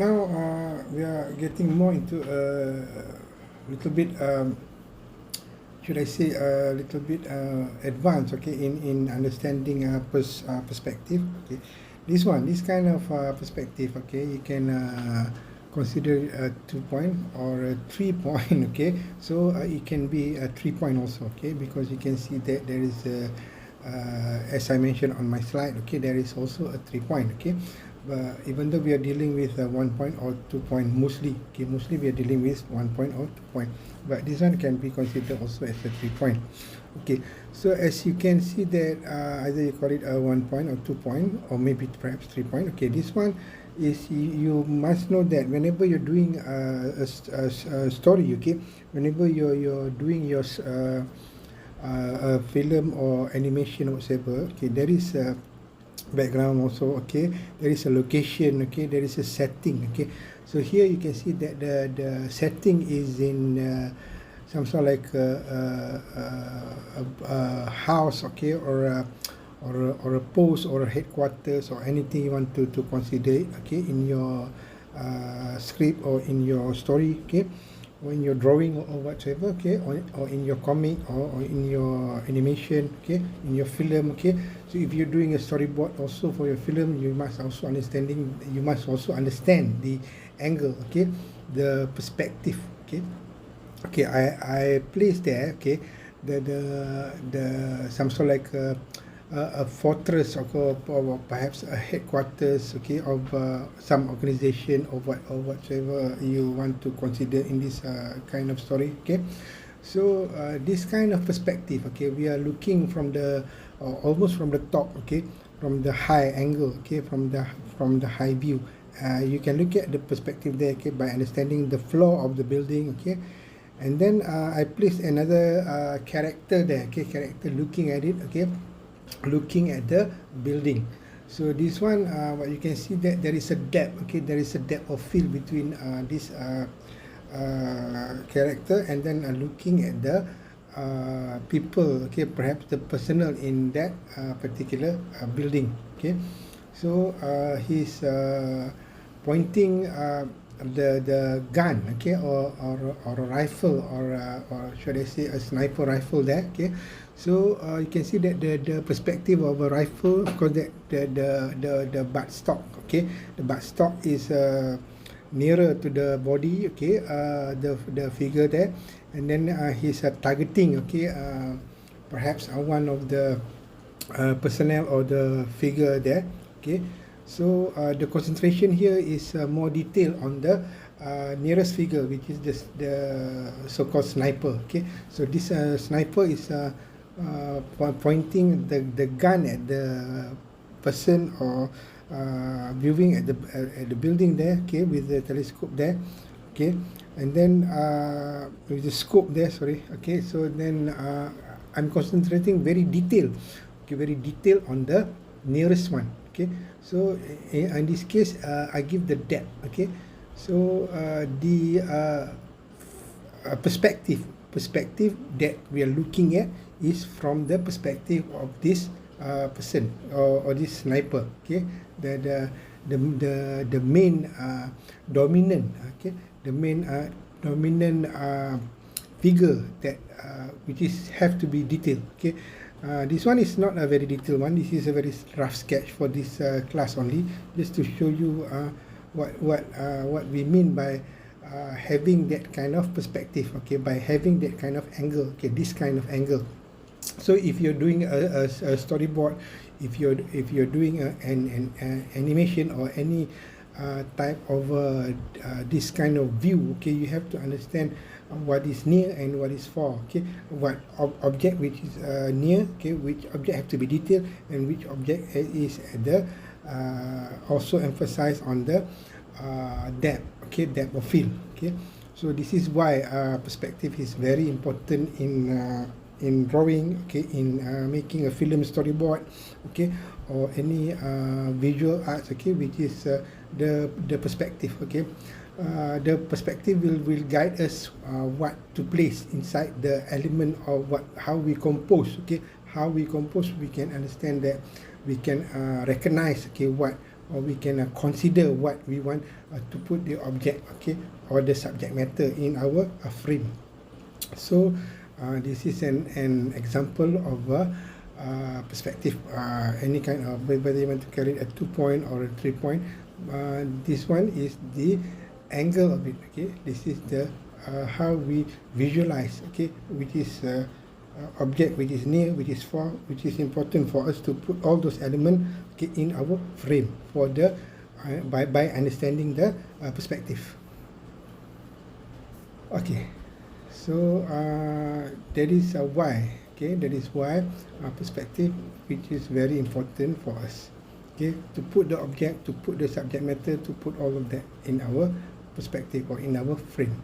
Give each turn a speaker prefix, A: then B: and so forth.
A: Now we are getting more into a little bit, should I say, a little bit advanced, okay, in understanding perspective. Okay, this kind of perspective, okay, you can consider a 2 point or a 3 point, okay. So it can be a 3 point also, okay, because you can see that there is a, as I mentioned on my slide, okay, there is also a 3 point, okay. But even though we are dealing with 1 point or 2 point mostly, okay, mostly we are dealing with 1 point or 2 point, but this one can be considered also as a 3 point. Okay, so as you can see that either you call it a 1 point or 2 point or maybe perhaps 3 point. Okay, this one is you must know that whenever you're doing a story, okay, whenever you're doing your a film or animation or whatever, okay, there is a background also, okay, there is a location, okay, there is a setting, okay. So here you can see that the setting is in some sort of like a house, okay, or a post or a headquarters or anything you want to consider, okay, in your script or in your story, okay, or in your drawing or whatever, okay, or in your comic or in your animation, okay, in your film, okay. So if you're doing a storyboard also for your film, you must also understand the angle, okay, the perspective, okay. Okay, I placed there, okay, the some sort of like a fortress or perhaps a headquarters, okay, of some organization or whatever you want to consider in this kind of story, okay. So this kind of perspective, okay, we are looking from the almost from the top, okay, from the high angle, okay, from the high view. You can look at the perspective there, okay, by understanding the floor of the building, okay. And then I placed another character there, okay, character looking at it, okay, looking at the building. So this one, what you can see that there is a depth, okay, there is a depth of field between this character and then looking at the people, okay, perhaps the personnel in that particular building, okay. So he's pointing the gun, okay, or a rifle or should I say a sniper rifle there, okay. So you can see that the perspective of a rifle, of course, that the butt stock, okay, the butt stock is nearer to the body, okay, the figure there, and then he's targeting, okay, perhaps one of the personnel or the figure there, okay. So the concentration here is more detailed on the nearest figure, which is the so-called sniper, okay. So this sniper is pointing the gun at the person or viewing at the building there, okay, with the telescope there, okay, and then with the scope there, sorry, okay. So then I'm concentrating very detailed, okay, very detailed on the nearest one, okay. So in this case I give the depth, okay. So the perspective that we are looking at is from the perspective of this person or this sniper, okay. The main dominant, okay, the main dominant figure that which is have to be detailed, okay. This one is not a very detailed one. This is a very rough sketch for this class only, just to show you what we mean by having that kind of perspective, okay, by having that kind of angle, okay, this kind of angle. So if you're doing a storyboard, if you're doing an animation or any type of this kind of view, okay, you have to understand what is near and what is far, okay, what object which is near, okay, which object have to be detailed, and which object is at the also emphasize on the depth, okay, depth of field, okay. So this is why perspective is very important in drawing, okay, in making a film storyboard, okay, or any visual arts, okay, which is the perspective, okay. The perspective will guide us what to place inside the element of how we compose, okay. How we compose, we can understand that we can recognize, okay, what or we can consider what we want to put the object, okay, or the subject matter in our frame. So this is an example of a perspective, any kind of, whether you want to carry a 2-point or a 3-point. This one is the angle of it, okay. This is the how we visualize, okay, which is object which is near, which is far, which is important for us to put all those elements, okay, in our frame for the by understanding the perspective. Okay, so that is why, okay, that is why perspective, which is very important for us, okay, to put the object, to put the subject matter, to put all of that in our perspective or in our frame.